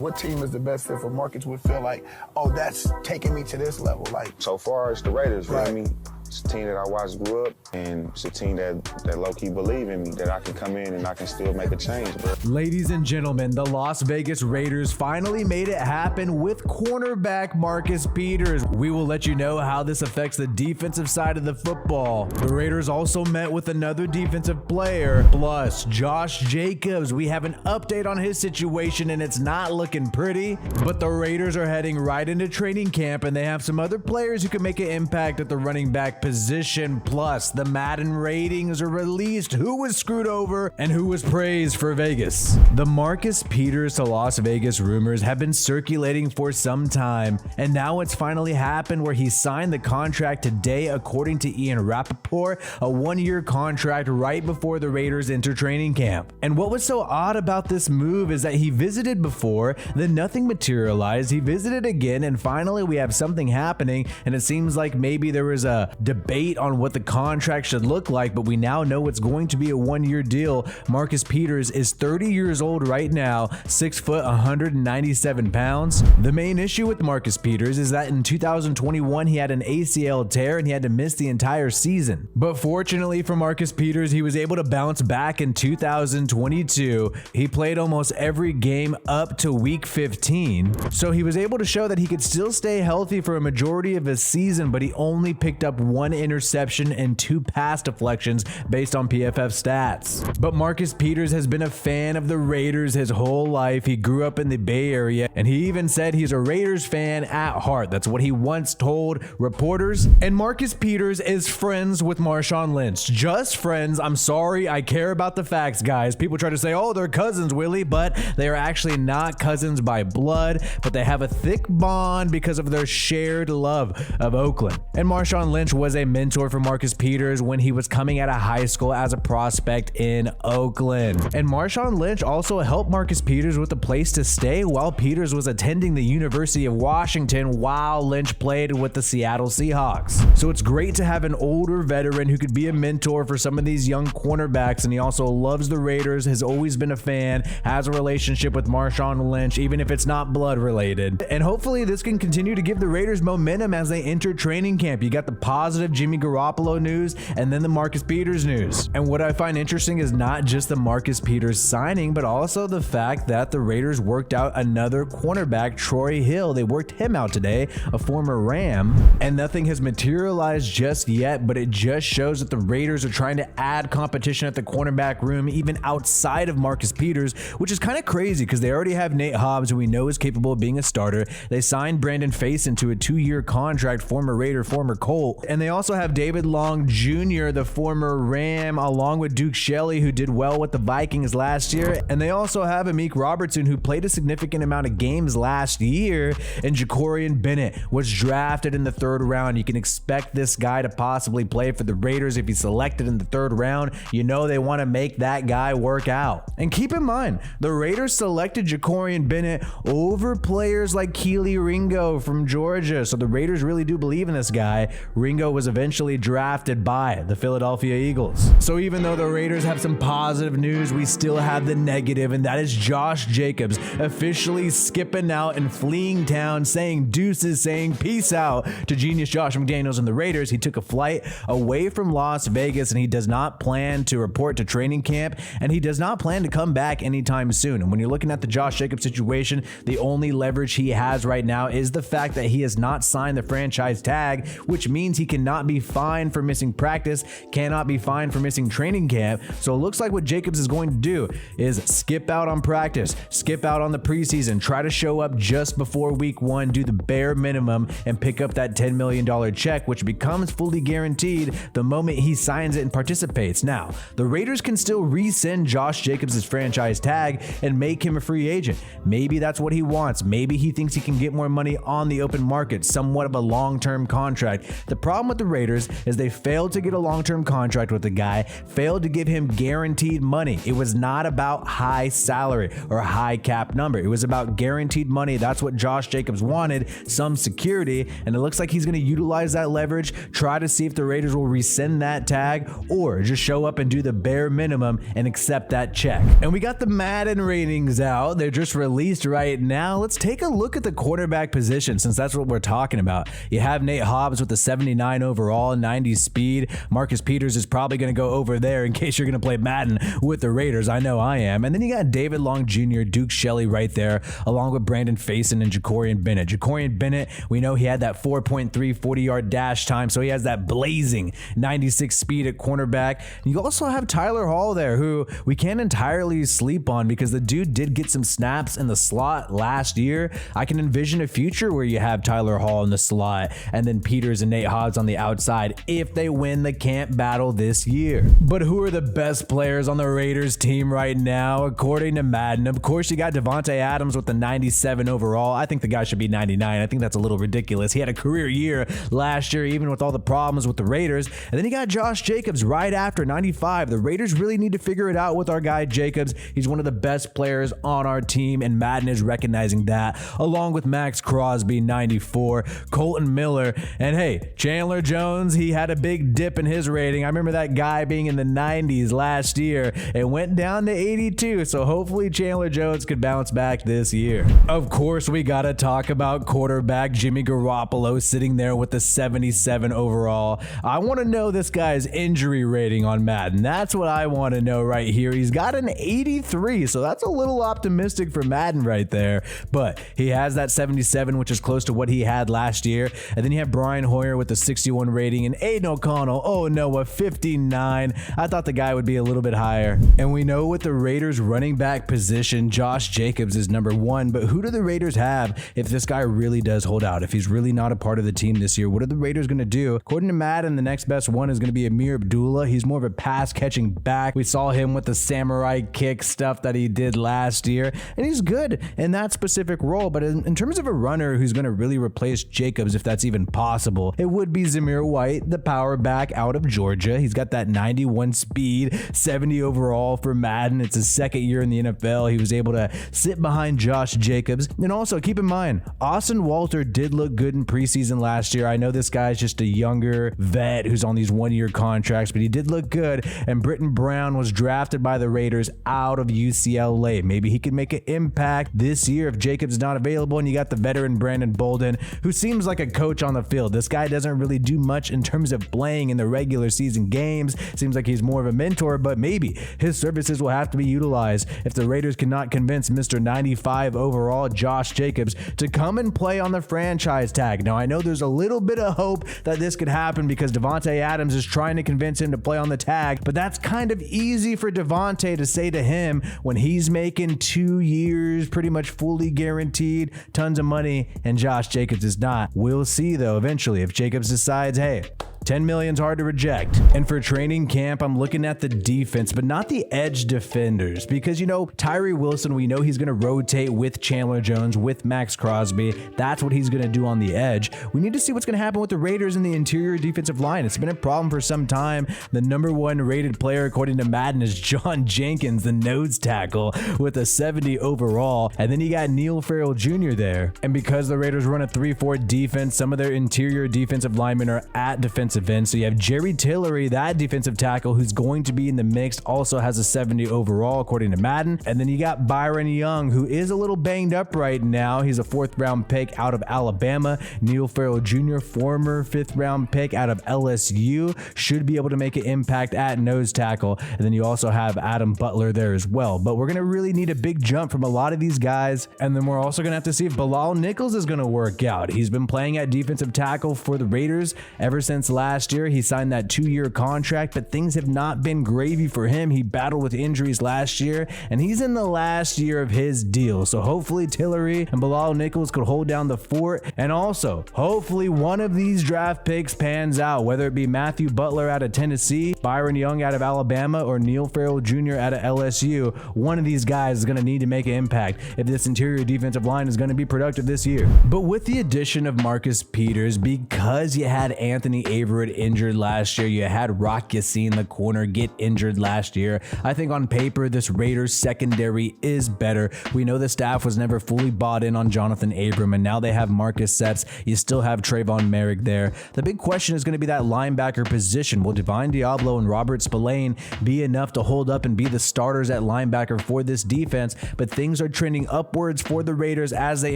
What team is the best fit for Marcus would feel like, oh, that's taking me to this level? Like, so far, it's the Raiders, right. You know what I mean? It's a team that I watched, grew up, and it's a team that low-key believe in me, that I can come in and I can still make a change, bro. Ladies and gentlemen, the Las Vegas Raiders finally made it happen with cornerback Marcus Peters. We will let you know how this affects the defensive side of the football. The Raiders also met with another defensive player, plus Josh Jacobs. We have an update on his situation, and it's not looking pretty, but the Raiders are heading right into training camp, and they have some other players who can make an impact at the running back position. Plus, the Madden ratings are released. Who was screwed over and who was praised for Vegas? The Marcus Peters to Las Vegas rumors have been circulating for some time, and now it's finally happened where he signed the contract today, according to Ian Rappaport, a one-year contract right before the Raiders enter training camp. And what was so odd about this move is that he visited before, then nothing materialized. He visited again, and finally we have something happening, and it seems like maybe there was a debate on what the contract should look like, but we now know it's going to be a one-year deal. Marcus Peters is 30 years old right now, 6 foot, 197 pounds. The main issue with Marcus Peters is that in 2021 he had an ACL tear and he had to miss the entire season. But fortunately for Marcus Peters, he was able to bounce back in 2022. He played almost every game up to week 15, so he was able to show that he could still stay healthy for a majority of his season, but he only picked up 1 interception and 2 pass deflections based on PFF stats. But Marcus Peters has been a fan of the Raiders his whole life. He grew up in the Bay Area, and he even said he's a Raiders fan at heart. That's what he once told reporters. And Marcus Peters is friends with Marshawn Lynch. Just friends. I'm sorry, I care about the facts, guys. People try to say, oh, they're cousins, Willie, but they are actually not cousins by blood, but they have a thick bond because of their shared love of Oakland. And Marshawn Lynch was a mentor for Marcus Peters when he was coming out of high school as a prospect in Oakland. And Marshawn Lynch also helped Marcus Peters with a place to stay while Peters was attending the University of Washington while Lynch played with the Seattle Seahawks. So it's great to have an older veteran who could be a mentor for some of these young cornerbacks, and he also loves the Raiders, has always been a fan, has a relationship with Marshawn Lynch, even if it's not blood related. And hopefully this can continue to give the Raiders momentum as they enter training camp. You got the positive Jimmy Garoppolo news and then the Marcus Peters news. And what I find interesting is not just the Marcus Peters signing, but also the fact that the Raiders worked out another cornerback, Troy Hill. They worked him out today, a former Ram, and nothing has materialized just yet, but it just shows that the Raiders are trying to add competition at the cornerback room, even outside of Marcus Peters, which is kind of crazy because they already have Nate Hobbs, who we know is capable of being a starter. They signed Brandon Facyson to a 2-year contract, former Raider, former Colt, and they also have David Long Jr., the former Ram, along with Duke Shelley, who did well with the Vikings last year, and they also have Amik Robertson, who played a significant amount of games last year, and Jacorian Bennett was drafted in the 3rd round. You can expect this guy to possibly play for the Raiders if he's selected in the 3rd round. You know they want to make that guy work out. And keep in mind, the Raiders selected Jacorian Bennett over players like Keely Ringo from Georgia, so the Raiders really do believe in this guy. Ringo was eventually drafted by the Philadelphia Eagles. So even though the Raiders have some positive news, we still have the negative, and that is Josh Jacobs officially skipping out and fleeing town, saying deuces, saying peace out to genius Josh McDaniels and the Raiders. He took a flight away from Las Vegas, and he does not plan to report to training camp, and he does not plan to come back anytime soon. And when you're looking at the Josh Jacobs situation, the only leverage he has right now is the fact that he has not signed the franchise tag, which means he cannot be fined for missing practice, cannot be fined for missing training camp. So it looks like what Jacobs is going to do is skip out on practice, skip out on the preseason, try to show up just before week 1, do the bare minimum, and pick up that $10 million check, which becomes fully guaranteed the moment he signs it and participates. Now, the Raiders can still rescind Josh Jacobs' franchise tag and make him a free agent. Maybe that's what he wants. Maybe he thinks he can get more money on the open market, somewhat of a long-term contract. The problem with the Raiders is they failed to get a long-term contract with the guy, failed to give him guaranteed money. It was not about high salary or high cap number. It was about guaranteed money. That's what Josh Jacobs wanted, some security, and it looks like he's going to utilize that leverage, try to see if the Raiders will rescind that tag or just show up and do the bare minimum and accept that check. And we got the Madden ratings out. They're just released right now. Let's take a look at the quarterback position since that's what we're talking about. You have Nate Hobbs with the 79 overall, 90 speed. Marcus Peters is probably going to go over there in case you're going to play Madden with the Raiders. I know I am. And then you got David Long Jr., Duke Shelley right there, along with Brandon Faison and Jacorian Bennett. Jacorian Bennett, we know he had that 4.3 40-yard dash time, so he has that blazing 96 speed at cornerback. And you also have Tyler Hall there, who we can't entirely sleep on because the dude did get some snaps in the slot last year. I can envision a future where you have Tyler Hall in the slot and then Peters and Nate Hobbs on the outside if they win the camp battle this year. But who are the best players on the Raiders team right now? According to Madden, of course, you got Devontae Adams with the 97 overall. I think the guy should be 99. I think that's a little ridiculous. He had a career year last year, even with all the problems with the Raiders. And then you got Josh Jacobs right after 95. The Raiders really need to figure it out with our guy Jacobs. He's one of the best players on our team, and Madden is recognizing that, along with Max Crosby, 94, Colton Miller, and hey, Chandler Jones, he had a big dip in his rating. I remember that guy being in the 90s last year. It went down to 82, so hopefully Chandler Jones could bounce back this year. Of course, we gotta talk about quarterback Jimmy Garoppolo sitting there with the 77 overall. I want to know this guy's injury rating on Madden. That's what I want to know right here. He's got an 83, so that's a little optimistic for Madden right there, but he has that 77, which is close to what he had last year. And then you have Brian Hoyer with the 61 rating and Aiden O'Connell, oh no, a 59. I thought the guy would be a little bit higher. And we know with the Raiders running back position, Josh Jacobs is number one, but who do the Raiders have if this guy really does hold out? If he's really not a part of the team this year, what are the Raiders going to do? According to Madden, the next best one is going to be Amir Abdullah. He's more of a pass catching back. We saw him with the samurai kick stuff that he did last year, and he's good in that specific role. But in terms of a runner who's going to really replace Jacobs, if that's even possible, it would be Zamir White, the power back out of Georgia. He's got that 91 speed, 70 overall for Madden. It's his second year in the NFL. He was able to sit behind Josh Jacobs. And also keep in mind, Austin Walter did look good in preseason last year. I know this guy's just a younger vet who's on these one-year contracts, but he did look good. And Britton Brown was drafted by the Raiders out of UCLA. Maybe he could make an impact this year if Jacobs not available. And you got the veteran Brandon Bolden, who seems like a coach on the field. This guy doesn't really do much in terms of playing in the regular season games. Seems like he's more of a mentor, but maybe his services will have to be utilized if the Raiders cannot convince Mr. 95 overall Josh Jacobs to come and play on the franchise tag. Now, I know there's a little bit of hope that this could happen because Devontae Adams is trying to convince him to play on the tag, but that's kind of easy for Devontae to say to him when he's making 2 years pretty much fully guaranteed, tons of money, and Josh Jacobs is not. We'll see though eventually if Jacobs decides, hey, 10 million's hard to reject. And for training camp, I'm looking at the defense, but not the edge defenders, because, you know, Tyree Wilson, we know he's going to rotate with Chandler Jones, with Max Crosby. That's what he's going to do on the edge. We need to see what's going to happen with the Raiders in the interior defensive line. It's been a problem for some time. The number one rated player, according to Madden, is John Jenkins, the nose tackle, with a 70 overall. And then you got Neil Farrell Jr. there. And because the Raiders run a 3-4 defense, some of their interior defensive linemen are at defensive end. So you have Jerry Tillery, that defensive tackle, who's going to be in the mix, also has a 70 overall, according to Madden. And then you got Byron Young, who is a little banged up right now. He's a 4th round pick out of Alabama. Neil Farrell Jr., former 5th round pick out of LSU, should be able to make an impact at nose tackle. And then you also have Adam Butler there as well. But we're going to really need a big jump from a lot of these guys. And then we're also going to have to see if Bilal Nichols is going to work out. He's been playing at defensive tackle for the Raiders ever since last year. He signed that 2-year contract, but things have not been gravy for him. He battled with injuries last year, and he's in the last year of his deal. So hopefully Tillery and Bilal Nichols could hold down the fort, and also hopefully one of these draft picks pans out, whether it be Matthew Butler out of Tennessee, Byron Young out of Alabama, or Neil Farrell Jr. out of LSU. One of these guys is going to need to make an impact if this interior defensive line is going to be productive this year. But with the addition of Marcus Peters, because you had Anthony Avery favorite injured last year. You had Rock Yassin, the corner, get injured last year. I think on paper, this Raiders secondary is better. We know the staff was never fully bought in on Jonathan Abram, and now they have Marcus Sepps. You still have Trayvon Merrick there. The big question is going to be that linebacker position. Will Divine Diablo and Robert Spillane be enough to hold up and be the starters at linebacker for this defense? But things are trending upwards for the Raiders as they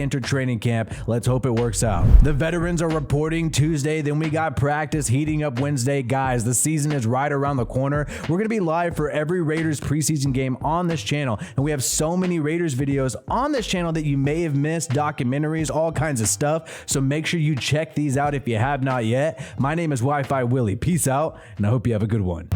enter training camp. Let's hope it works out. The veterans are reporting Tuesday, then we got practice heating up Wednesday. Guys, the season is right around the corner. We're going to be live for every Raiders preseason game on this channel, and we have so many Raiders videos on this channel that you may have missed, documentaries, all kinds of stuff. So make sure you check these out if you have not yet. My name is WiFiWillie. Peace out, and I hope you have a good one.